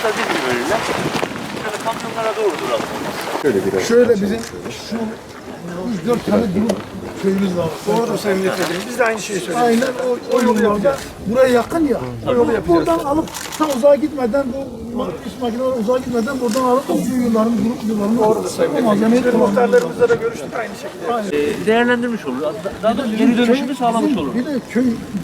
da bizim verirler. Şöyle kamyonlara doğru duralım olmazsa. Şöyle biraz. Şöyle bizim şu 3-4 tane grup köyümüz var. Doğrudur Sayın Milletvekili. Biz de aynı şeyi söylüyoruz. Aynen o yollarda buraya yakın ya. O yolu yapacağız. Buradan alıp ta uzağa gitmeden bu iş makineleri uzağa gitmeden buradan alıp o yolların grup yollarını Doğrudur Sayın Milletvekili. Biz muhtarlarımızla da görüştük aynı şekilde. Değerlendirmiş olur. Daha doğrusu geri dönüşümü sağlamış olur. Bir de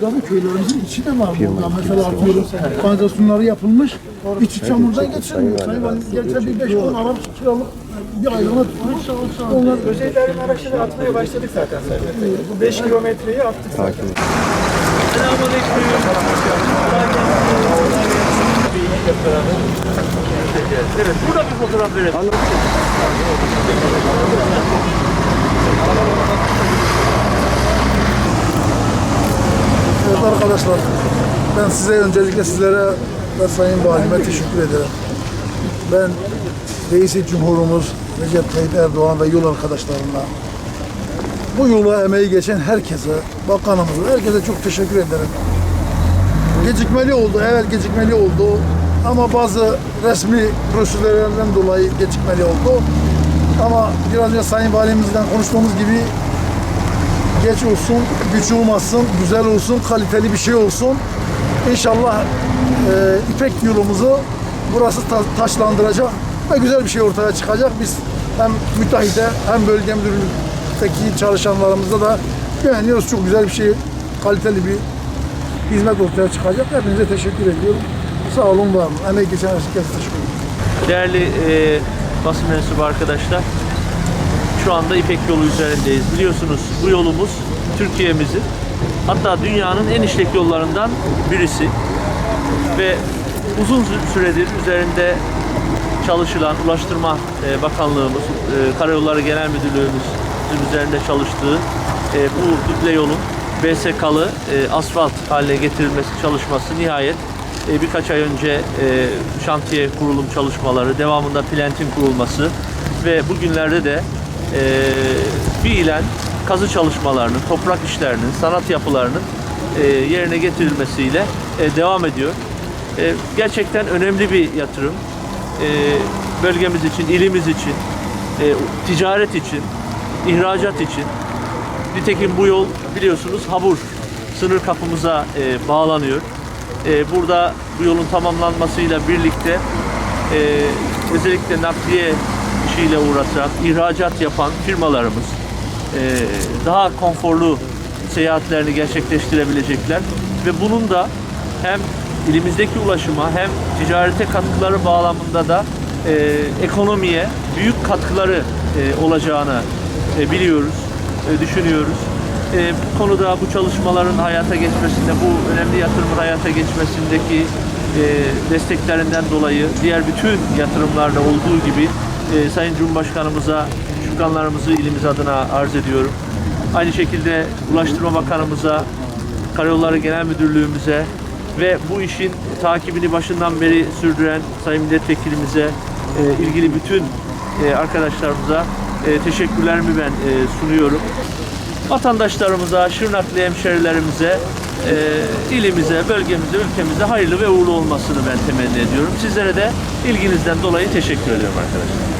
dalı köylerimizin içi de var burada. Mesela atıyorum kanalizasyonları yapılmış. İçi çamurdan geçirmiyor. Sayın Valim gerçekten bir 5-10 araba kiralık bir aylığına tutmuş. Onlar Özel idarenin araçları atmaya başladık zaten Sayın Milletvekili. Bu 5 kilometreyi attık zaten. Selamünaleyküm. Evet, burada bir fotoğraf verelim. Evet arkadaşlar, ben size öncelikle sizlere ve Sayın Valime teşekkür ederim. Ben Reis-i Cumhurumuz Recep Tayyip Erdoğan ve yol arkadaşlarına, bu yola emeği geçen herkese, bakanımıza, herkese çok teşekkür ederim. Gecikmeli oldu, evet gecikmeli oldu ama bazı resmi prosedürlerden dolayı gecikmeli oldu. Ama biraz önce Sayın Valimizden konuştuğumuz gibi geç olsun, güç olmasın, güzel olsun, kaliteli bir şey olsun. İnşallah İpek yolumuzu burası taşlandıracak ve güzel bir şey ortaya çıkacak. Biz hem müteahhite hem bölge müdürlüğündeki çalışanlarımızda da güveniyoruz. Çok güzel bir şey, kaliteli bir hizmet ortaya çıkacak. Hepinize teşekkür ediyorum. Sağ olun, var olun. Emeği geçen herkese teşekkür ederim. Değerli basın mensubu arkadaşlar, şu anda İpek yolu üzerindeyiz. Biliyorsunuz bu yolumuz Türkiye'mizin, hatta dünyanın en işlek yollarından birisi ve uzun süredir üzerinde çalışılan Ulaştırma Bakanlığımız, Karayolları Genel Müdürlüğümüzün üzerinde çalıştığı bu duble yolun BSK'lı asfalt haline getirilmesi çalışması nihayet birkaç ay önce şantiye kurulum çalışmaları, devamında plantin kurulması ve bugünlerde de fiilen kazı çalışmalarının, toprak işlerinin, sanat yapılarının yerine getirilmesiyle devam ediyor. Gerçekten önemli bir yatırım. Bölgemiz için, ilimiz için, ticaret için, ihracat için. Nitekim bu yol biliyorsunuz Habur sınır kapımıza bağlanıyor. Burada bu yolun tamamlanmasıyla birlikte özellikle nakliye işiyle uğraşan, ihracat yapan firmalarımız daha konforlu seyahatlerini gerçekleştirebilecekler ve bunun da hem ilimizdeki ulaşıma hem ticarete katkıları bağlamında da ekonomiye büyük katkıları olacağını biliyoruz, düşünüyoruz. Bu konuda bu çalışmaların hayata geçmesinde, bu önemli yatırımın hayata geçmesindeki desteklerinden dolayı diğer bütün yatırımlarda olduğu gibi Sayın Cumhurbaşkanımıza şükranlarımızı ilimiz adına arz ediyorum. Aynı şekilde Ulaştırma Bakanımıza, Karayolları Genel Müdürlüğümüze ve bu işin takibini başından beri sürdüren Sayın Milletvekilimize, ilgili bütün arkadaşlarımıza teşekkürlerimi ben sunuyorum. Vatandaşlarımıza, Şırnaklı hemşerilerimize, ilimize, bölgemize, ülkemize hayırlı ve uğurlu olmasını ben temenni ediyorum. Sizlere de ilginizden dolayı teşekkür ediyorum arkadaşlar.